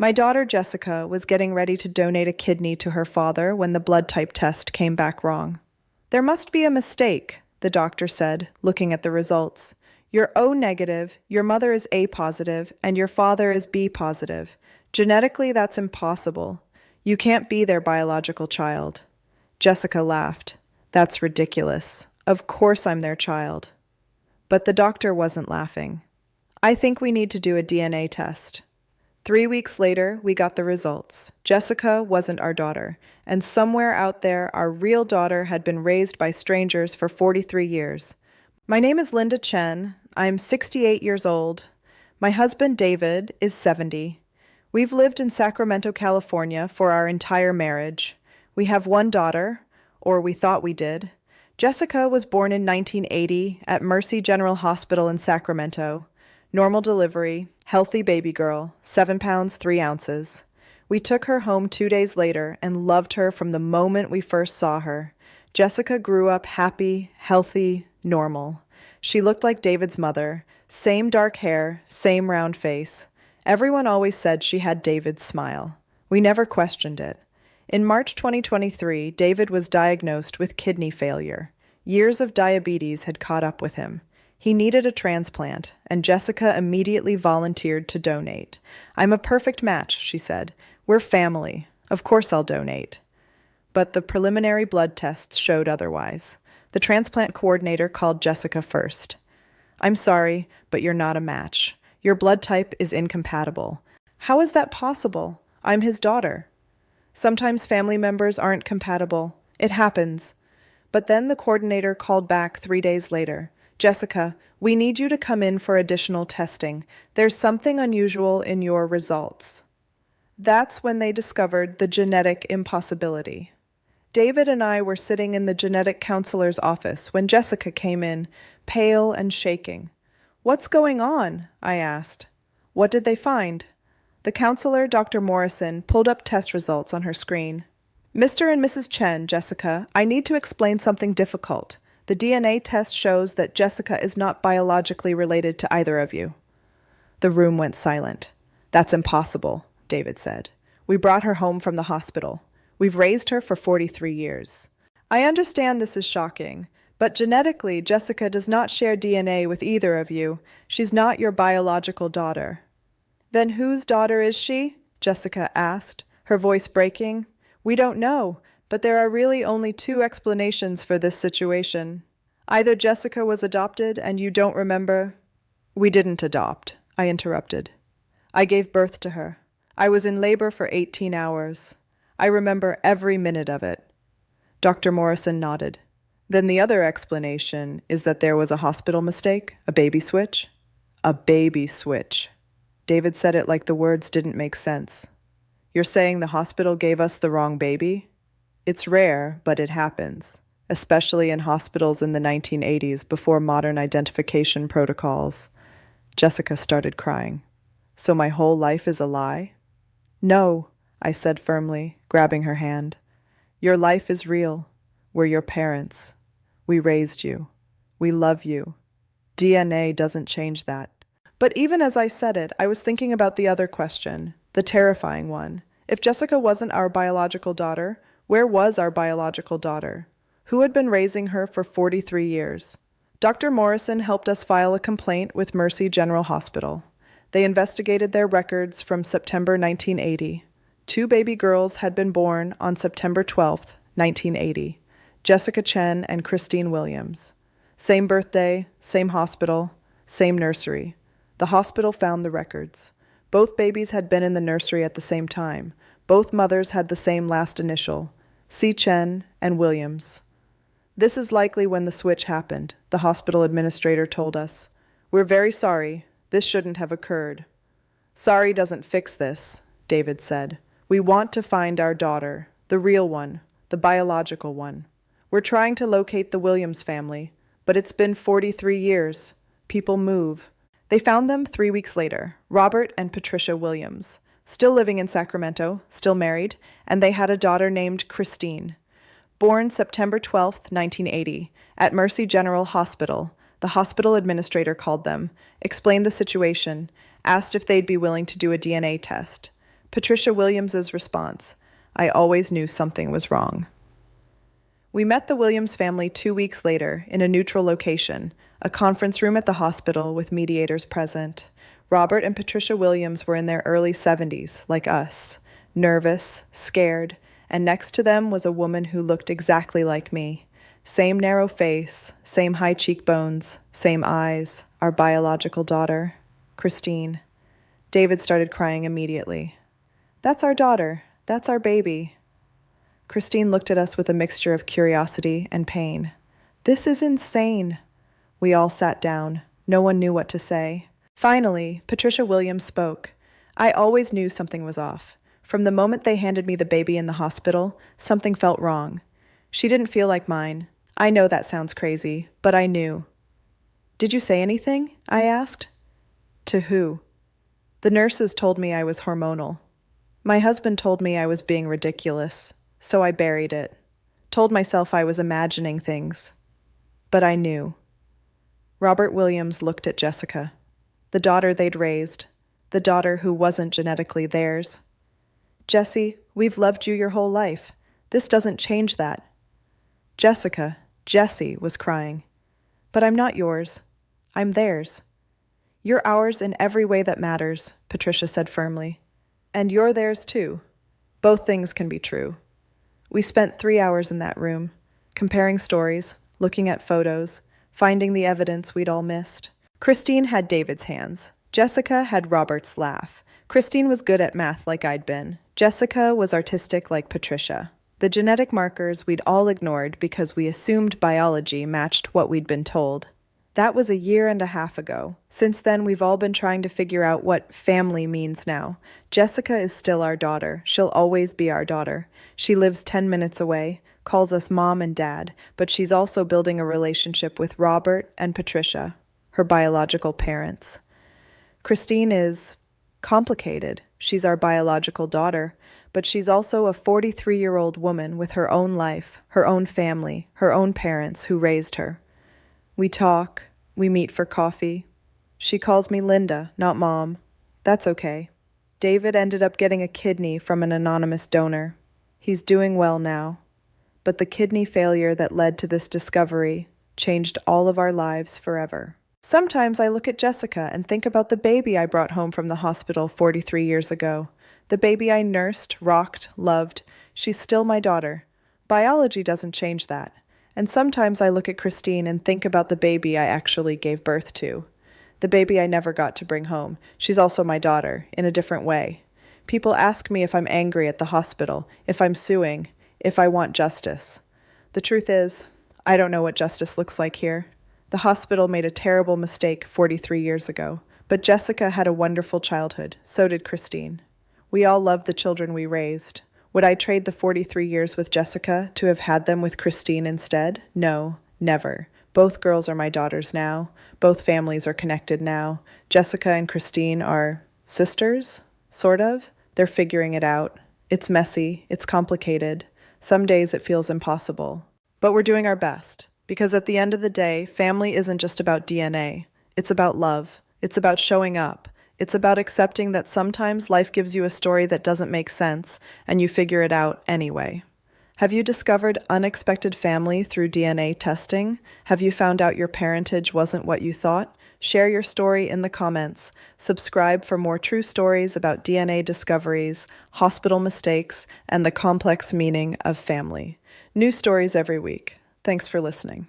My daughter Jessica was getting ready to donate a kidney to her father when the blood type test came back wrong. There must be a mistake, the doctor said, looking at the results. You're O negative, your mother is A positive, and your father is B positive. Genetically, that's impossible. You can't be their biological child. Jessica laughed. That's ridiculous. Of course I'm their child. But the doctor wasn't laughing. I think we need to do a DNA test. 3 weeks later, we got the results. Jessica wasn't our daughter, and somewhere out there, our real daughter had been raised by strangers for 43 years. My name is Linda Chen. I'm 68 years old. My husband, David, is 70. We've lived in Sacramento, California for our entire marriage. We have one daughter, or we thought we did. Jessica was born in 1980 at Mercy General Hospital in Sacramento. Normal delivery, healthy baby girl, 7 pounds, 3 ounces. We took her home 2 days later and loved her from the moment we first saw her. Jessica grew up happy, healthy, normal. She looked like David's mother, same dark hair, same round face. Everyone always said she had David's smile. We never questioned it. In March 2023, David was diagnosed with kidney failure. Years of diabetes had caught up with him. He needed a transplant, and Jessica immediately volunteered to donate. I'm a perfect match, she said. We're family. Of course I'll donate. But the preliminary blood tests showed otherwise. The transplant coordinator called Jessica first. I'm sorry, but you're not a match. Your blood type is incompatible. How is that possible? I'm his daughter. Sometimes family members aren't compatible. It happens. But then the coordinator called back 3 days later. Jessica, we need you to come in for additional testing. There's something unusual in your results. That's when they discovered the genetic impossibility. David and I were sitting in the genetic counselor's office when Jessica came in, pale and shaking. What's going on? I asked. What did they find? The counselor, Dr. Morrison, pulled up test results on her screen. Mr. and Mrs. Chen, Jessica, I need to explain something difficult. The DNA test shows that Jessica is not biologically related to either of you. The room went silent. That's impossible, David said. We brought her home from the hospital. We've raised her for 43 years. I understand this is shocking, but genetically, Jessica does not share DNA with either of you. She's not your biological daughter. Then whose daughter is she? Jessica asked, her voice breaking. We don't know. But there are really only 2 explanations for this situation. Either Jessica was adopted and you don't remember. We didn't adopt, I interrupted. I gave birth to her. I was in labor for 18 hours. I remember every minute of it. Dr. Morrison nodded. Then the other explanation is that there was a hospital mistake, a baby switch. A baby switch. David said it like the words didn't make sense. You're saying the hospital gave us the wrong baby? It's rare, but it happens, especially in hospitals in the 1980s before modern identification protocols. Jessica started crying. So my whole life is a lie? No, I said firmly, grabbing her hand. Your life is real. We're your parents. We raised you. We love you. DNA doesn't change that. But even as I said it, I was thinking about the other question, the terrifying one. If Jessica wasn't our biological daughter, where was our biological daughter? Who had been raising her for 43 years? Dr. Morrison helped us file a complaint with Mercy General Hospital. They investigated their records from September 1980. 2 baby girls had been born on September 12, 1980. Jessica Chen and Christine Williams. Same birthday, same hospital, same nursery. The hospital found the records. Both babies had been in the nursery at the same time. Both mothers had the same last initial, C. Chen and Williams. This is likely when the switch happened, the hospital administrator told us. We're very sorry. This shouldn't have occurred. Sorry doesn't fix this, David said. We want to find our daughter, the real one, the biological one. We're trying to locate the Williams family, but it's been 43 years. People move. They found them 3 weeks later, Robert and Patricia Williams. Still living in Sacramento, still married, and they had a daughter named Christine. Born September 12, 1980, at Mercy General Hospital, the hospital administrator called them, explained the situation, asked if they'd be willing to do a DNA test. Patricia Williams's response, I always knew something was wrong. We met the Williams family 2 weeks later in a neutral location, a conference room at the hospital with mediators present. Robert and Patricia Williams were in their early 70s, like us, nervous, scared, and next to them was a woman who looked exactly like me. Same narrow face, same high cheekbones, same eyes, our biological daughter, Christine. David started crying immediately. That's our daughter. That's our baby. Christine looked at us with a mixture of curiosity and pain. This is insane. We all sat down. No one knew what to say. Finally, Patricia Williams spoke. I always knew something was off. From the moment they handed me the baby in the hospital, something felt wrong. She didn't feel like mine. I know that sounds crazy, but I knew. Did you say anything? I asked. To who? The nurses told me I was hormonal. My husband told me I was being ridiculous, so I buried it. Told myself I was imagining things. But I knew. Robert Williams looked at Jessica, the daughter they'd raised, the daughter who wasn't genetically theirs. Jessie, we've loved you your whole life. This doesn't change that. Jessica, Jessie, was crying. But I'm not yours. I'm theirs. You're ours in every way that matters, Patricia said firmly. And you're theirs too. Both things can be true. We spent 3 hours in that room, comparing stories, looking at photos, finding the evidence we'd all missed. Christine had David's hands. Jessica had Robert's laugh. Christine was good at math like I'd been. Jessica was artistic like Patricia. The genetic markers we'd all ignored because we assumed biology matched what we'd been told. That was 1.5 years ago. Since then, we've all been trying to figure out what family means now. Jessica is still our daughter. She'll always be our daughter. She lives 10 minutes away, calls us mom and dad, but she's also building a relationship with Robert and Patricia, her biological parents. Christine is complicated. She's our biological daughter, but she's also a 43-year-old woman with her own life, her own family, her own parents who raised her. We talk, we meet for coffee. She calls me Linda, not Mom. That's okay. David ended up getting a kidney from an anonymous donor. He's doing well now. But the kidney failure that led to this discovery changed all of our lives forever. Sometimes I look at Jessica and think about the baby I brought home from the hospital 43 years ago. The baby I nursed, rocked, loved. She's still my daughter. Biology doesn't change that. And sometimes I look at Christine and think about the baby I actually gave birth to. The baby I never got to bring home. She's also my daughter, in a different way. People ask me if I'm angry at the hospital, if I'm suing, if I want justice. The truth is, I don't know what justice looks like here. The hospital made a terrible mistake 43 years ago, but Jessica had a wonderful childhood. So did Christine. We all loved the children we raised. Would I trade the 43 years with Jessica to have had them with Christine instead? No, never. Both girls are my daughters now. Both families are connected now. Jessica and Christine are sisters, sort of. They're figuring it out. It's messy. It's complicated. Some days it feels impossible. But we're doing our best. Because at the end of the day, family isn't just about DNA. It's about love. It's about showing up. It's about accepting that sometimes life gives you a story that doesn't make sense, and you figure it out anyway. Have you discovered unexpected family through DNA testing? Have you found out your parentage wasn't what you thought? Share your story in the comments. Subscribe for more true stories about DNA discoveries, hospital mistakes, and the complex meaning of family. New stories every week. Thanks for listening.